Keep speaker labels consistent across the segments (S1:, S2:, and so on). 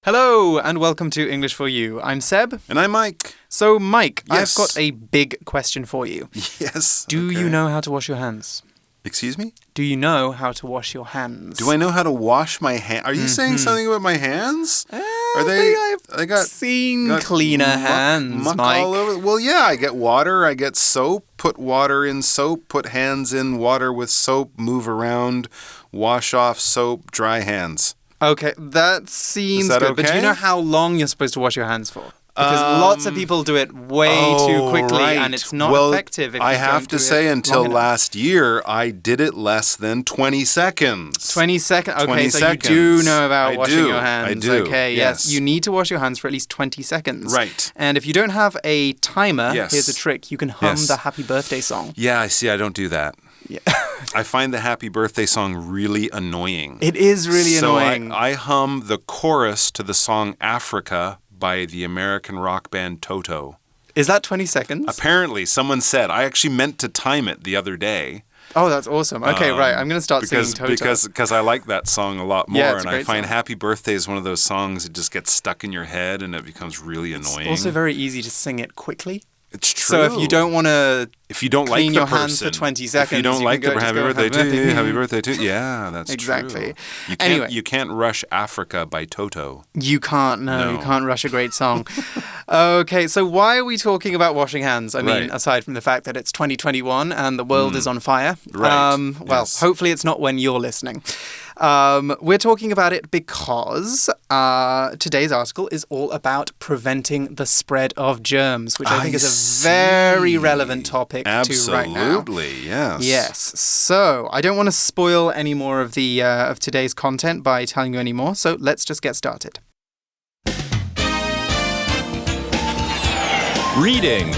S1: Hello and welcome to English for You. I'm Seb.
S2: And I'm Mike.
S1: So, Mike,
S2: Yes.
S1: I've got a big question for you.
S2: Yes.
S1: Do you know how to wash your hands?
S2: Excuse me?
S1: Do you know how to wash your hands?
S2: Do I know how to wash my hands? Are you saying something about my hands? Are
S1: I've
S2: they got
S1: seen cleaner hands,
S2: muck
S1: Mike.
S2: all over? Well, yeah, I get water, I get soap, put water in soap, put hands in water with soap, move around, wash off soap, dry hands.
S1: Okay, that seems good.
S2: Okay?
S1: But do you know how long you're supposed to wash your hands for? Because lots of people do it way too quickly and it's not effective if you
S2: I
S1: don't
S2: have to
S1: do
S2: say
S1: it
S2: until
S1: long enough.
S2: last year, I did it less than 20 seconds.
S1: 20 seconds? Okay,
S2: 20
S1: so
S2: seconds.
S1: you do know about
S2: I
S1: washing
S2: do.
S1: your hands.
S2: I do.
S1: Okay, yes.
S2: Yes.
S1: You need to wash your hands for at least 20 seconds.
S2: Right.
S1: And if you don't have a timer,
S2: Yes.
S1: here's a trick. You can hum
S2: Yes.
S1: the happy birthday song.
S2: Yeah, I see. I don't do that.
S1: Yeah.
S2: I find the happy birthday song really annoying.
S1: It is really annoying.
S2: So I hum the chorus to the song Africa by the American rock band Toto.
S1: Is that 20 seconds?
S2: Apparently, someone said, I actually meant to time it the other day.
S1: Oh, that's awesome. Okay, right. I'm going to start singing Toto.
S2: Because I like that song a lot more.
S1: Yeah, it's a
S2: and I
S1: great
S2: find
S1: song.
S2: Happy Birthday is one of those songs that just gets stuck in your head and it becomes really annoying.
S1: Also very easy to sing it quickly.
S2: It's true.
S1: So if you don't want to
S2: clean
S1: like
S2: your
S1: hands for 20 seconds,
S2: if you don't like the happy birthday to you, happy birthday to you. Yeah, that's
S1: Exactly.
S2: true.
S1: Anyway.
S2: You can't rush Africa by Toto.
S1: You can't, no. You can't rush a great song. Okay, so why are we talking about washing hands? I mean,
S2: Right.
S1: aside from the fact that it's 2021 and the world is on fire.
S2: Right.
S1: Well,
S2: Yes.
S1: hopefully it's not when you're listening. We're talking about it because today's article is all about preventing the spread of germs, which I think is a very relevant topic to right now.
S2: Absolutely, yes.
S1: Yes. So I don't want to spoil any more of the of today's content by telling you any more. So let's just get started.
S3: Reading.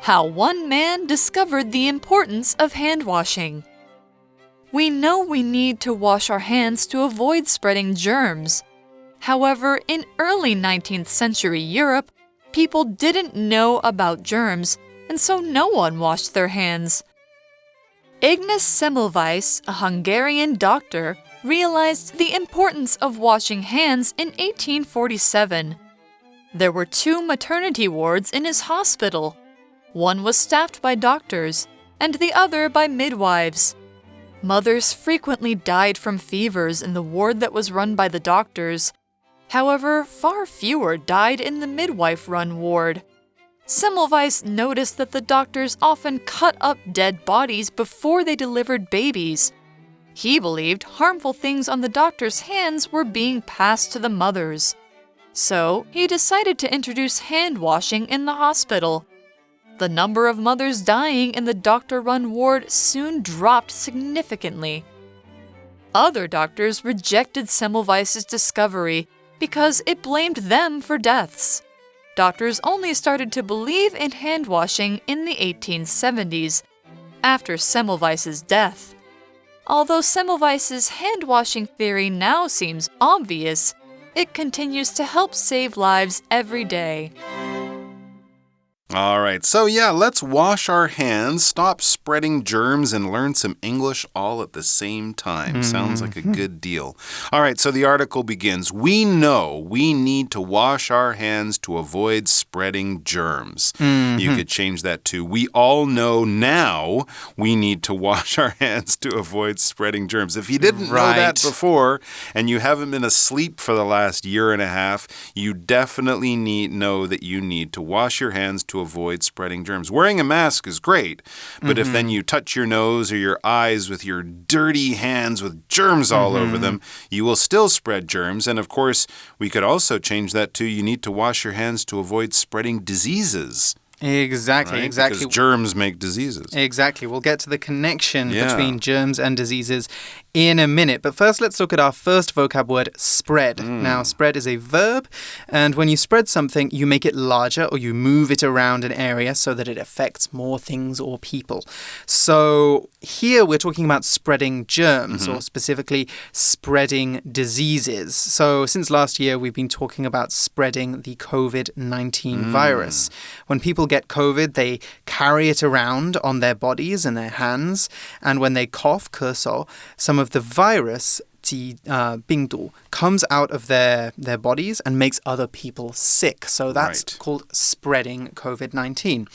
S4: How one man discovered the importance of hand washing. We know we need to wash our hands to avoid spreading germs. However, in early 19th century Europe, people didn't know about germs, and so no one washed their hands. Ignaz Semmelweis, a Hungarian doctor, realized the importance of washing hands in 1847. There were 2 maternity wards in his hospital. One was staffed by doctors, and the other by midwives. Mothers frequently died from fevers in the ward that was run by the doctors. However, far fewer died in the midwife-run ward. Semmelweis noticed that the doctors often cut up dead bodies before they delivered babies. He believed harmful things on the doctors' hands were being passed to the mothers. So, he decided to introduce hand washing in the hospital. The number of mothers dying in the doctor-run ward soon dropped significantly. Other doctors rejected Semmelweis's discovery because it blamed them for deaths. Doctors only started to believe in hand washing in the 1870s, after Semmelweis's death. Although Semmelweis's hand washing theory now seems obvious, it continues to help save lives every day.
S2: All right, so yeah, let's wash our hands, stop spreading germs, and learn some English all at the same time. Sounds like a good deal. All right, so the article begins. We know we need to wash our hands to avoid spreading germs. You could change that to, we all know now we need to wash our hands to avoid spreading germs. If you didn't know that before, and you haven't been asleep for the last year and a half, you definitely know that you need to wash your hands to avoid spreading germs. Wearing a mask is great, but if then you touch your nose or your eyes with your dirty hands with germs all over them, you will still spread germs. And of course, we could also change that to you need to wash your hands to avoid spreading diseases.
S1: Exactly,
S2: right?
S1: exactly.
S2: Because germs make diseases.
S1: Exactly. We'll get to the connection between germs and diseases in a minute. But first, let's look at our first vocab word, spread. Now, spread is a verb, and when you spread something, you make it larger or you move it around an area so that it affects more things or people. So here we're talking about spreading germs, or specifically spreading diseases. So since last year, we've been talking about spreading the COVID-19 virus. When people people get COVID, they carry it around on their bodies and their hands. And when they cough, 咳嗽, some of the virus, 病毒, comes out of their bodies and makes other people sick. So that's called spreading COVID-19.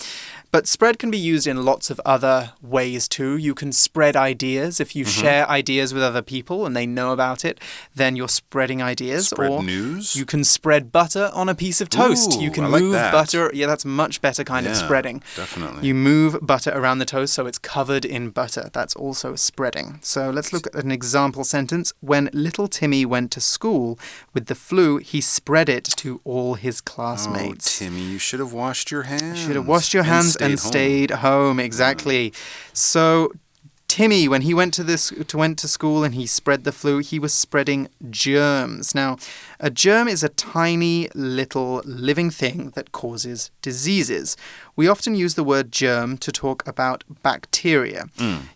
S1: But spread can be used in lots of other ways too. You can spread ideas. If you share ideas with other people and they know about it, then you're spreading ideas.
S2: Spread news.
S1: You can spread butter on a piece of toast.
S2: Ooh,
S1: you can
S2: I like
S1: move
S2: that.
S1: butter. Yeah, that's much better kind of spreading.
S2: Definitely.
S1: You move butter around the toast so it's covered in butter. That's also spreading. So let's look at an example sentence. When little Timmy went to school with the flu, he spread it to all his classmates.
S2: Oh, Timmy, you should have washed your hands.
S1: You should have washed your hands and stayed home. Exactly. So Timmy, when he went to school and he spread the flu, he was spreading germs. Now, a germ is a tiny little living thing that causes diseases. We often use the word germ to talk about bacteria.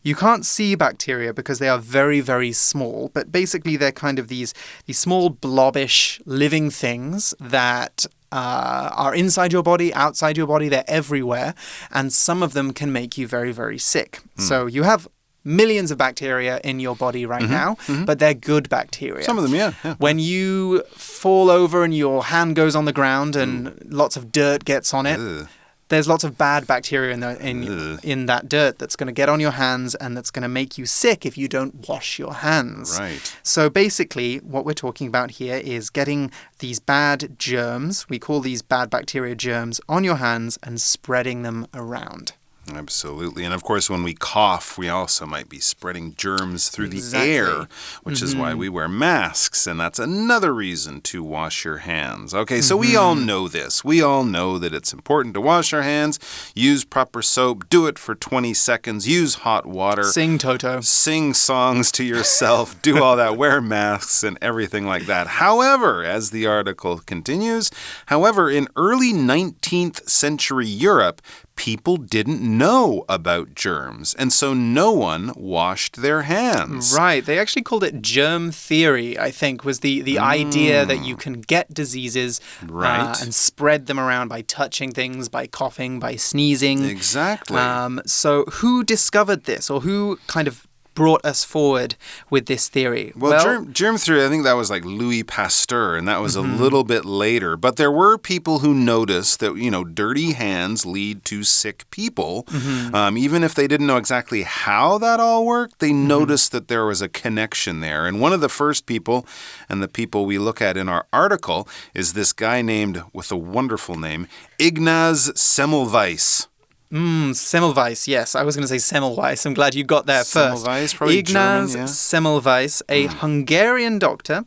S1: You can't see bacteria because they are very, very small, but basically they're kind of these small blobbish living things that are inside your body, outside your body, they're everywhere, and some of them can make you very, very sick. So you have millions of bacteria in your body right now, but they're good bacteria.
S2: Some of them, yeah.
S1: When you fall over and your hand goes on the ground and lots of dirt gets on it, there's lots of bad bacteria in that dirt that's going to get on your hands and that's going to make you sick if you don't wash your hands.
S2: Right.
S1: So basically, what we're talking about here is getting these bad germs, we call these bad bacteria germs, on your hands and spreading them around.
S2: Absolutely. And of course, when we cough, we also might be spreading germs through the air, which is why we wear masks. And that's another reason to wash your hands. Okay, so we all know this. We all know that it's important to wash our hands, use proper soap, do it for 20 seconds, use hot water.
S1: Sing, Toto.
S2: Sing songs to yourself, do all that, wear masks and everything like that. However, as the article continues, in early 19th century Europe, people didn't know about germs, and so no one washed their hands.
S1: Right. They actually called it germ theory, I think, was the idea that you can get diseases and spread them around by touching things, by coughing, by sneezing.
S2: Exactly.
S1: So who discovered this, or who kind of brought us forward with this theory?
S2: Well, germ theory, I think that was like Louis Pasteur, and that was a little bit later. But there were people who noticed that, dirty hands lead to sick people. Even if they didn't know exactly how that all worked, they noticed that there was a connection there. And one of the first people, and the people we look at in our article, is this guy named, with a wonderful name, Ignaz Semmelweis.
S1: Semmelweis, yes. I was going to say Semmelweis. I'm glad you got there first.
S2: Semmelweis, probably
S1: Ignaz
S2: German, yeah.
S1: Semmelweis, a Hungarian doctor,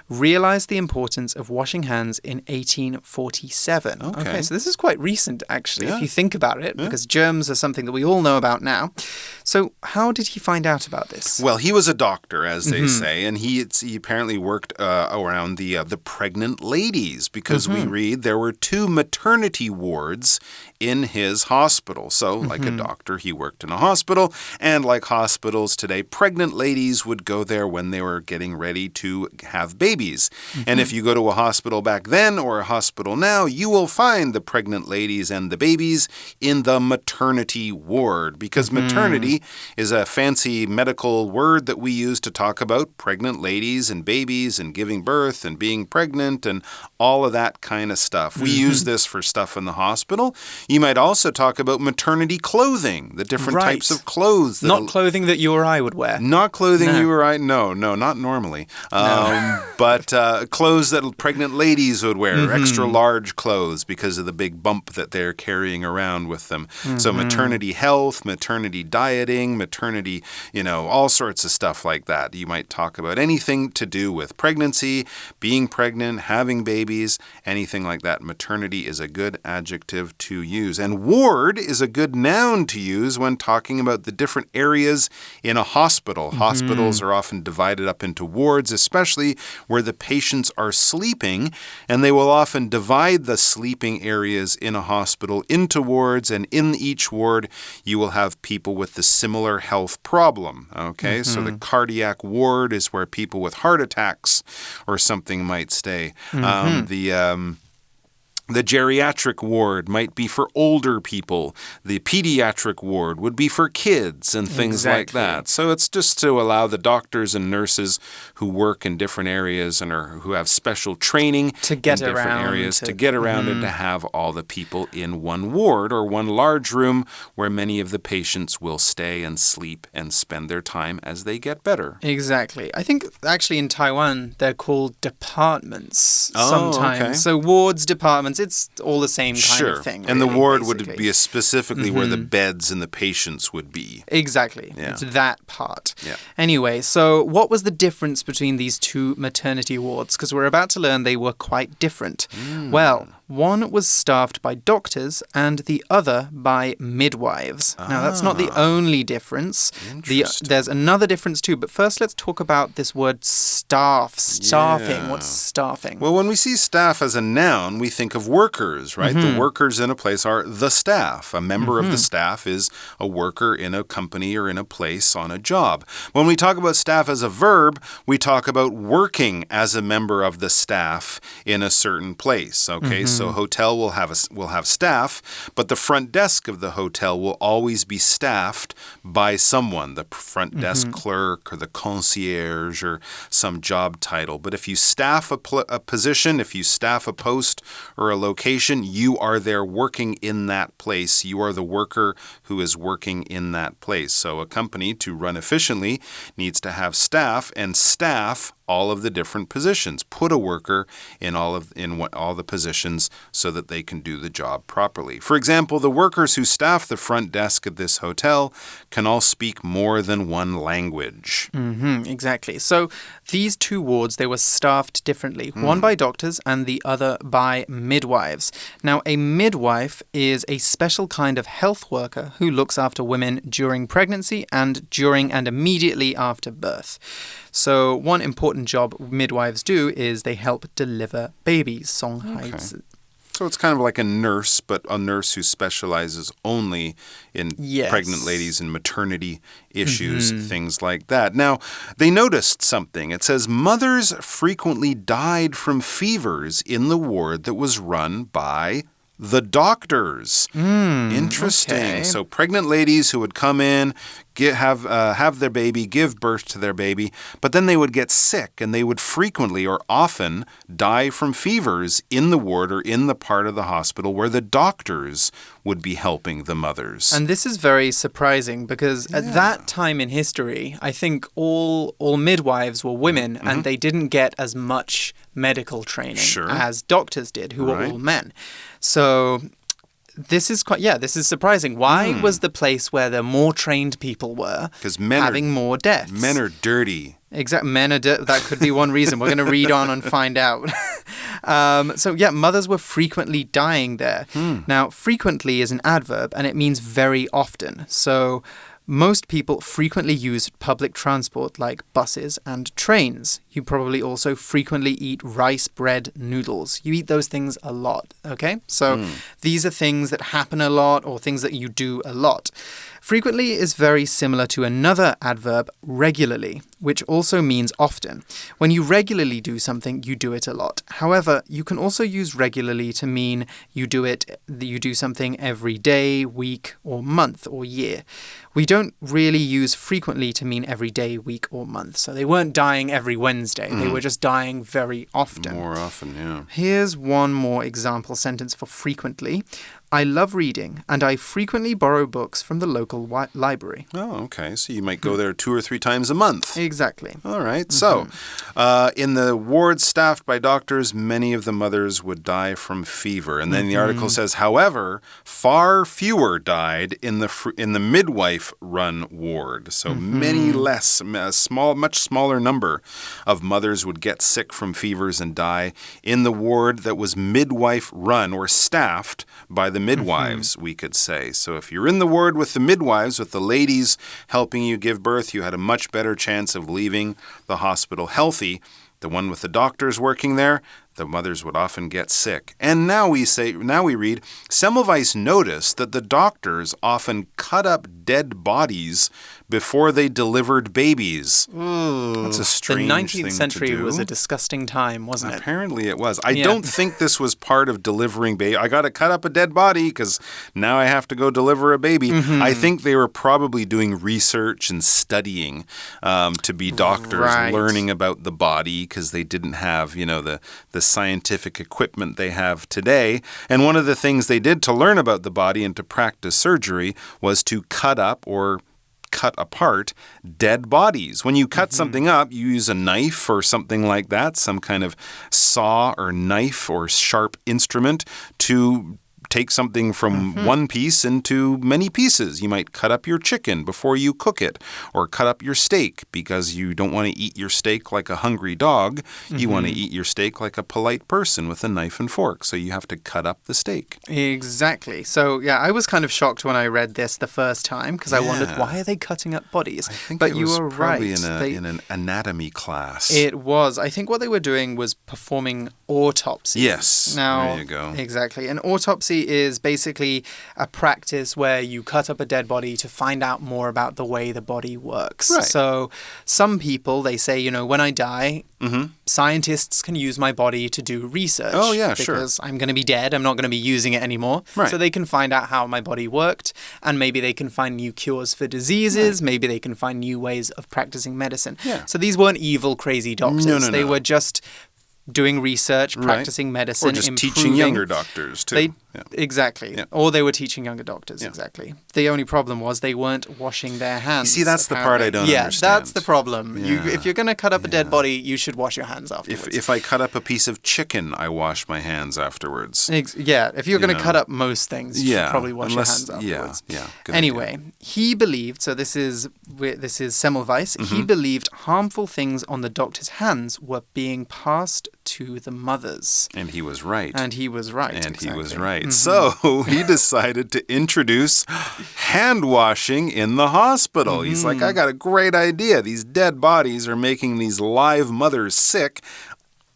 S1: realized the importance of washing hands in 1847. Okay, so this is quite recent, actually, if you think about it, because germs are something that we all know about now. So how did he find out about this?
S2: Well, he was a doctor, as they say, and he apparently worked around the pregnant ladies, because we read there were 2 maternity wards in his hospital. So, like a doctor, he worked in a hospital, and like hospitals today, pregnant ladies would go there when they were getting ready to have babies. And if you go to a hospital back then or a hospital now, you will find the pregnant ladies and the babies in the maternity ward, because maternity is a fancy medical word that we use to talk about pregnant ladies and babies and giving birth and being pregnant and all of that kind of stuff. We use this for stuff in the hospital. You might also talk about maternity clothing, the different types of clothes.
S1: Not clothing that you or I would wear.
S2: Not clothing you or I, no, not normally. But clothes that pregnant ladies would wear, extra large clothes because of the big bump that they're carrying around with them. So maternity health, maternity dieting, maternity, all sorts of stuff like that. You might talk about anything to do with pregnancy, being pregnant, having babies, anything like that. Maternity is a good adjective to use. And ward is a good noun to use when talking about the different areas in a hospital. Hospitals are often divided up into wards, especially where the patients are sleeping, and they will often divide the sleeping areas in a hospital into wards, and in each ward you will have people with the similar health problem. Okay, so the cardiac ward is where The geriatric ward might be for older people. The pediatric ward would be for kids and things like that. So it's just to allow the doctors and nurses who work in different areas and who have special training
S1: to get
S2: in different
S1: around,
S2: areas to get around and to have all the people in one ward or one large room where many of the patients will stay and sleep and spend their time as they get better.
S1: Exactly. I think actually in Taiwan they're called departments sometimes.
S2: Okay.
S1: So wards, departments, it's all the same kind of thing.
S2: And the
S1: really,
S2: ward
S1: basically.
S2: would be specifically where the beds and the patients would be.
S1: Exactly.
S2: Yeah.
S1: It's that part.
S2: Yeah.
S1: Anyway, so what was the difference between these two maternity wards? Because we're about to learn they were quite different. Well, one was staffed by doctors and the other by midwives. Now, that's not the only difference. There's another difference too. But first, let's talk about this word staff. Staffing.
S2: Yeah.
S1: What's staffing?
S2: Well, when we see staff as a noun, we think of workers, right? The workers in a place are the staff. A member of the staff is a worker in a company or in a place on a job. When we talk about staff as a verb, we talk about working as a member of the staff in a certain place, okay? So hotel will have staff, but the front desk of the hotel will always be staffed by someone, the front desk clerk or the concierge or some job title. But if you staff a position, if you staff a post or a location, you are there working in that place. You are the worker who is working in that place. So a company, to run efficiently, needs to have staff and staff all of the different positions. Put a worker in all the positions so that they can do the job properly. For example, the workers who staff the front desk at this hotel can all speak more than one language.
S1: Exactly. So these two wards, they were staffed differently. One by doctors and the other by midwives. Now, a midwife is a special kind of health worker who looks after women during pregnancy and during and immediately after birth. So one important job midwives do is they help deliver babies, 送孩子.
S2: So it's kind of like a nurse, but a nurse who specializes only in pregnant ladies and maternity issues, things like that. Now, they noticed something. It says mothers frequently died from fevers in the ward that was run by the doctors. Interesting.
S1: Okay.
S2: So pregnant ladies who would come in, have their baby, give birth to their baby, but then they would get sick and they would frequently or often die from fevers in the ward or in the part of the hospital where the doctors would be helping the mothers.
S1: And this is very surprising because at that time in history, I think all midwives were women and they didn't get as much medical training as doctors did, who were all men. So this is surprising. Why was the place where the more trained people were having more deaths?
S2: Men are dirty.
S1: Exactly. That could be one reason. We're going to read on and find out. Mothers were frequently dying there. Now, frequently is an adverb and it means very often. So most people frequently use public transport like buses and trains. You probably also frequently eat rice, bread, noodles. You eat those things a lot, okay? So these are things that happen a lot or things that you do a lot. Frequently is very similar to another adverb, regularly, which also means often. When you regularly do something, you do it a lot. However, you can also use regularly to mean you do something every day, week, or month, or year. We don't really use frequently to mean every day, week, or month. So they weren't dying every Wednesday. They were just dying very often.
S2: More often, yeah.
S1: Here's one more example sentence for frequently. I love reading, and I frequently borrow books from the local library.
S2: Oh, okay. So you might go there 2 or 3 times a month.
S1: Exactly.
S2: All right. So, in the ward staffed by doctors, many of the mothers would die from fever. And then the article says, however, far fewer died in the midwife-run ward. So many less, much smaller number of mothers would get sick from fevers and die in the ward that was midwife-run or staffed by the midwives, we could say. So if you're in the ward with the midwives, with the ladies helping you give birth, you had a much better chance of leaving the hospital healthy. The one with the doctors working there, The mothers would often get sick. And now we read, Semmelweis noticed that the doctors often cut up dead bodies before they delivered babies.
S1: Ooh,
S2: that's a strange
S1: thing to do.
S2: The
S1: 19th century was a disgusting time, wasn't it?
S2: Apparently it was. I don't think this was part of delivering baby. I got to cut up a dead body because now I have to go deliver a baby. I think they were probably doing research and studying to be doctors, learning about the body because they didn't have, the scientific equipment they have today. And one of the things they did to learn about the body and to practice surgery was to cut up or cut apart dead bodies. When you cut something up, you use a knife or something like that, some kind of saw or knife or sharp instrument to take something from one piece into many pieces. You might cut up your chicken before you cook it, or cut up your steak because you don't want to eat your steak like a hungry dog. You want to eat your steak like a polite person with a knife and fork. So you have to cut up the steak.
S1: Exactly. So, I was kind of shocked when I read this the first time because I wondered, why are they cutting up bodies?
S2: I think
S1: but
S2: it
S1: you
S2: was
S1: were
S2: probably
S1: right.
S2: in an anatomy class.
S1: It was. I think what they were doing was performing autopsies.
S2: Yes.
S1: Now,
S2: there you go.
S1: Exactly. An autopsy is basically a practice where you cut up a dead body to find out more about the way the body works.
S2: Right.
S1: So some people, they say, when I die, scientists can use my body to do research.
S2: Oh, yeah, sure.
S1: Because I'm going to be dead. I'm not going to be using it anymore.
S2: Right.
S1: So they can find out how my body worked, and maybe they can find new cures for diseases. Right. Maybe they can find new ways of practicing medicine.
S2: Yeah.
S1: So these weren't evil, crazy doctors.
S2: No.
S1: They were just doing research, practicing medicine,
S2: or just
S1: improving.
S2: teaching younger doctors too.
S1: Exactly.
S2: Yeah.
S1: Or they were teaching younger doctors, exactly. The only problem was they weren't washing their hands.
S2: You see, that's
S1: apparently.
S2: the part I don't understand.
S1: Yeah, that's the problem.
S2: Yeah.
S1: If you're going to cut up a dead body, you should wash your hands afterwards.
S2: If I cut up a piece of chicken, I wash my hands afterwards.
S1: If you're going to cut up most things, you should probably wash your hands afterwards.
S2: Good
S1: anyway,
S2: idea.
S1: He believed, so this is Semmelweis, he believed harmful things on the doctor's hands were being passed to the mothers.
S2: And he was right.
S1: Exactly.
S2: So he decided to introduce hand washing in the hospital. He's like, I got a great idea. These dead bodies are making these live mothers sick.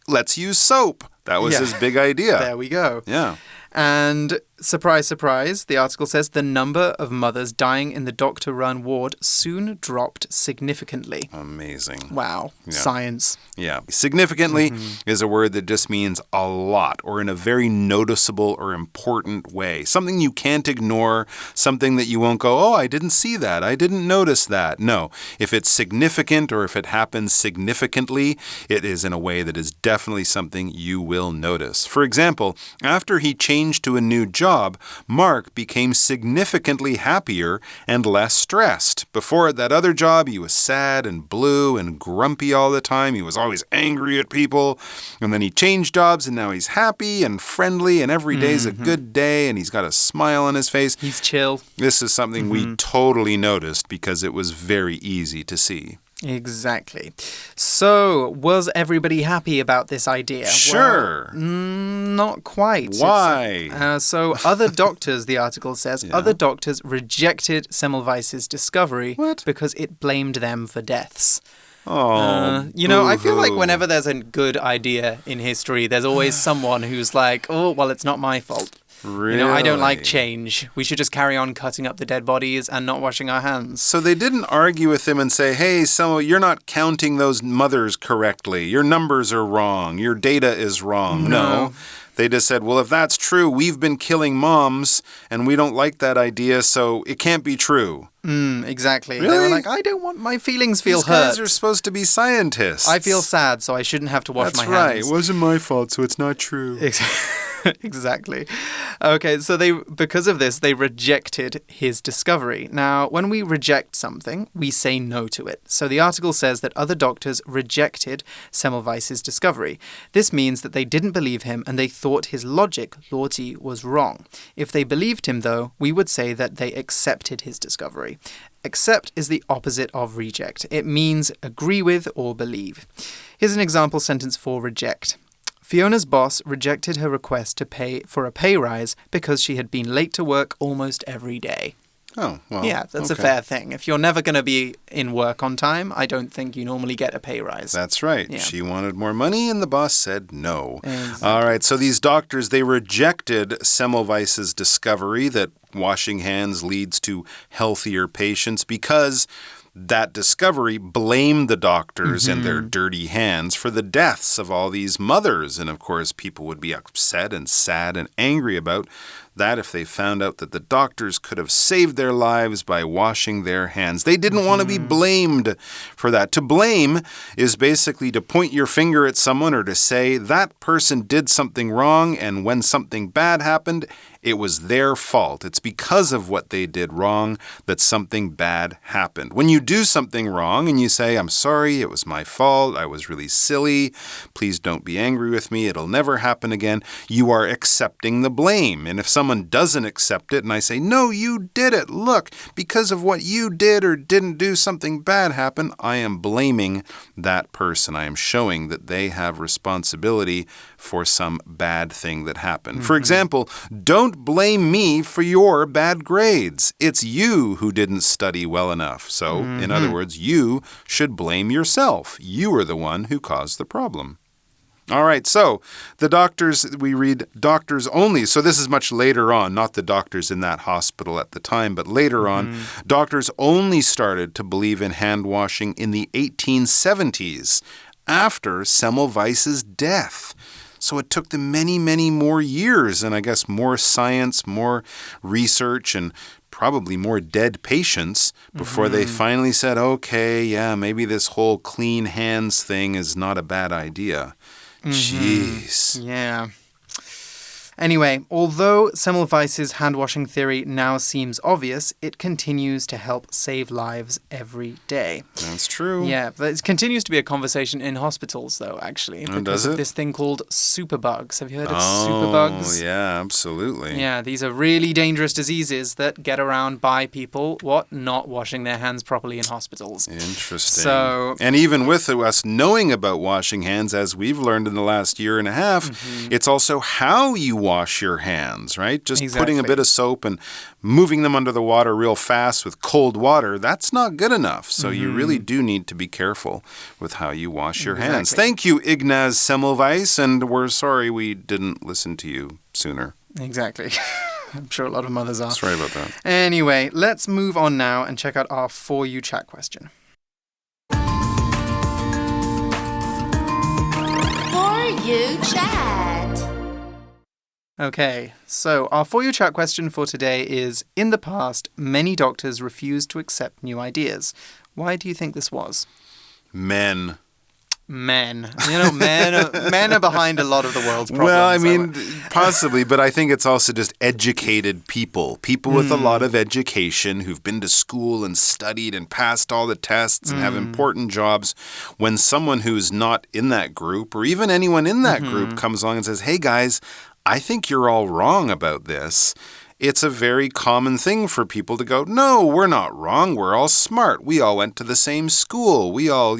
S2: Let's use soap. That was his big idea.
S1: There we go.
S2: Yeah.
S1: And surprise, surprise, the article says the number of mothers dying in the doctor-run ward soon dropped significantly.
S2: Amazing.
S1: Wow.
S2: Yeah.
S1: Science.
S2: Yeah. Significantly is a word that just means a lot or in a very noticeable or important way. Something you can't ignore, something that you won't go, oh, I didn't see that. I didn't notice that. No. If it's significant or if it happens significantly, it is in a way that is definitely something you will notice. For example, after he changed to a new job, Mark became significantly happier and less stressed. Before at that other job, he was sad and blue and grumpy all the time. He was always angry at people. And then he changed jobs and now he's happy and friendly and every day's a good day and he's got a smile on his face.
S1: He's chill.
S2: This is something we totally noticed because it was very easy to see.
S1: Exactly. So, was everybody happy about this idea?
S2: Sure.
S1: Well, not quite.
S2: Why?
S1: So, other doctors, the article says, other doctors rejected Semmelweis's discovery because it blamed them for deaths.
S2: Oh,
S1: I feel like whenever there's a good idea in history, there's always someone who's like, oh, well, it's not my fault.
S2: Really?
S1: I don't like change. We should just carry on cutting up the dead bodies and not washing our hands.
S2: So they didn't argue with him and say, hey, you're not counting those mothers correctly. Your numbers are wrong. Your data is wrong. No. They just said, well, if that's true, we've been killing moms and we don't like that idea, so it can't be true.
S1: Exactly.
S2: Really?
S1: They were like, I don't want my feelings feel hurt.
S2: These guys are supposed to be scientists.
S1: I feel sad, so I shouldn't have to wash my hands.
S2: That's right. It wasn't my fault, so it's not true.
S1: Exactly. Okay, so because of this, they rejected his discovery. Now, when we reject something, we say no to it. So the article says that other doctors rejected Semmelweis's discovery. This means that they didn't believe him and they thought his logic was wrong. If they believed him, though, we would say that they accepted his discovery. Accept is the opposite of reject. It means agree with or believe. Here's an example sentence for reject. Fiona's boss rejected her request to pay for a pay rise because she had been late to work almost every day.
S2: Oh, well.
S1: Yeah, that's a fair thing. If you're never going to be in work on time, I don't think you normally get a pay rise.
S2: That's right.
S1: Yeah.
S2: She wanted more money and the boss said no.
S1: Exactly.
S2: All right, so these doctors, they rejected Semmelweis's discovery that washing hands leads to healthier patients because that discovery blamed the doctors and their dirty hands for the deaths of all these mothers. And of course, people would be upset and sad and angry about that if they found out that the doctors could have saved their lives by washing their hands. They didn't want to be blamed for that. To blame is basically to point your finger at someone or to say that person did something wrong, and when something bad happened, it was their fault. It's because of what they did wrong that something bad happened. When you do something wrong and you say, I'm sorry, it was my fault, I was really silly, please don't be angry with me, it'll never happen again, you are accepting the blame. And if someone doesn't accept it and I say, no, you did it, look, because of what you did or didn't do, something bad happened, I am blaming that person. I am showing that they have responsibility for some bad thing that happened. For example, don't blame me for your bad grades. It's you who didn't study well enough. So, in other words, you should blame yourself. You are the one who caused the problem. All right, so the doctors, we read doctors only. So this is much later on, not the doctors in that hospital at the time, but later on, doctors only started to believe in hand washing in the 1870s after Semmelweis's death. So it took them many, many more years, and I guess more science, more research, and probably more dead patients before they finally said, okay, yeah, maybe this whole clean hands thing is not a bad idea. Jeez.
S1: Yeah. Anyway, although Semmelweis's hand-washing theory now seems obvious, it continues to help save lives every day.
S2: That's true.
S1: Yeah, but it continues to be a conversation in hospitals, though, actually.
S2: Oh,
S1: because
S2: does it?
S1: of this thing called superbugs. Have you heard of superbugs?
S2: Oh, yeah, absolutely.
S1: Yeah, these are really dangerous diseases that get around by people, not washing their hands properly in hospitals.
S2: Interesting.
S1: So,
S2: and even with us knowing about washing hands, as we've learned in the last year and a half, it's also how you wash your hands, right? Just putting a bit of soap and moving them under the water real fast with cold water, that's not good enough. So you really do need to be careful with how you wash your hands. Thank you, Ignaz Semmelweis, and we're sorry we didn't listen to you sooner.
S1: Exactly. I'm sure a lot of mothers are.
S2: Sorry about that.
S1: Anyway, let's move on now and check out our For You Chat question.
S3: For You Chat.
S1: Okay, so our For You Chat question for today is, in the past, many doctors refused to accept new ideas. Why do you think this was?
S2: Men.
S1: Men. You know, men are behind a lot of the world's problems.
S2: Well, I mean, possibly, but I think it's also just educated people. People with a lot of education who've been to school and studied and passed all the tests and have important jobs. When someone who's not in that group, or even anyone in that group, comes along and says, hey guys, I think you're all wrong about this. It's a very common thing for people to go, no, we're not wrong. We're all smart. We all went to the same school. We all,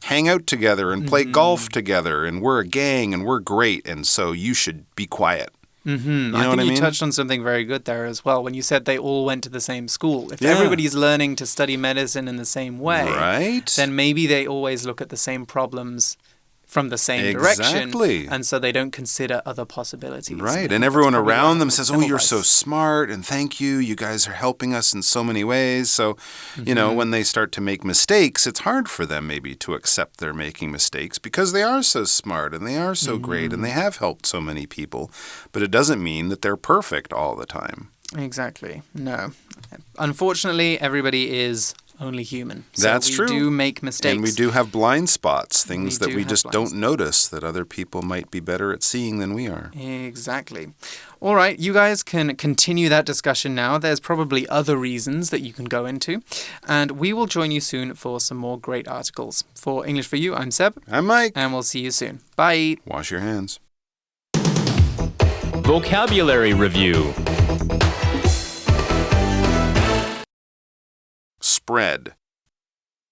S2: hang out together and play golf together. And we're a gang and we're great. And so you should be quiet.
S1: I think you touched on something very good there as well when you said they all went to the same school. If everybody's learning to study medicine in the same way, then maybe they always look at the same problems from the same direction, and so they don't consider other possibilities.
S2: Right, and everyone around them says, oh, you're so smart, and thank you, you guys are helping us in so many ways. So, when they start to make mistakes, it's hard for them maybe to accept they're making mistakes because they are so smart, and they are so great, and they have helped so many people. But it doesn't mean that they're perfect all the time.
S1: Exactly, no. Unfortunately, everybody is only human. So
S2: That's true.
S1: We do make mistakes.
S2: And we do have blind spots, things that we just don't notice that other people might be better at seeing than we are.
S1: Exactly. All right, you guys can continue that discussion now. There's probably other reasons that you can go into. And we will join you soon for some more great articles. For English for You, I'm Seb.
S2: I'm Mike.
S1: And we'll see you soon. Bye.
S2: Wash your hands.
S5: Vocabulary Review.
S2: Spread.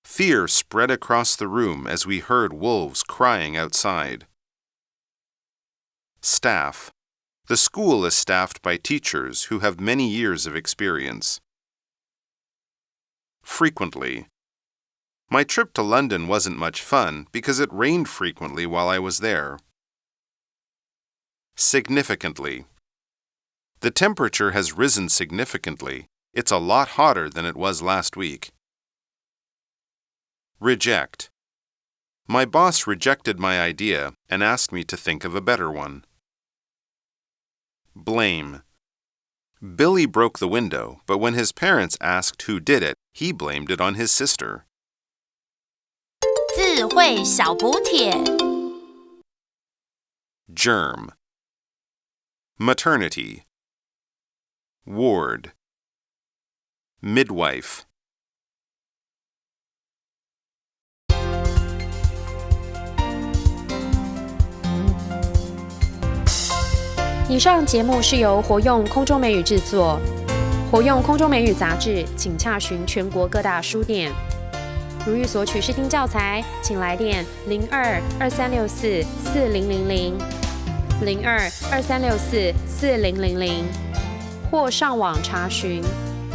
S2: Fear spread across the room as we heard wolves crying outside. Staff. The school is staffed by teachers who have many years of experience. frequently. My trip to London wasn't much fun because it rained frequently while I was there. Significantly. The temperature has risen significantly. It's a lot hotter than it was last week. Reject. My boss rejected my idea and asked me to think of a better one. Blame. Billy broke the window, but when his parents asked who did it, he blamed it on his sister.
S3: 智慧小补帖
S2: Germ. Maternity. Ward. Midwife.
S6: 以上节目是由活用空中美语制作，活用空中美语杂志，请洽询全国各大书店。如欲索取试听教材，请来电02-2364-4000 02-2364-4000，或上网查询，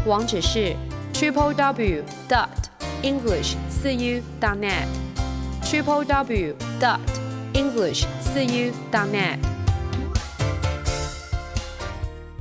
S6: 网址是 www.english4u.net www.english4u.net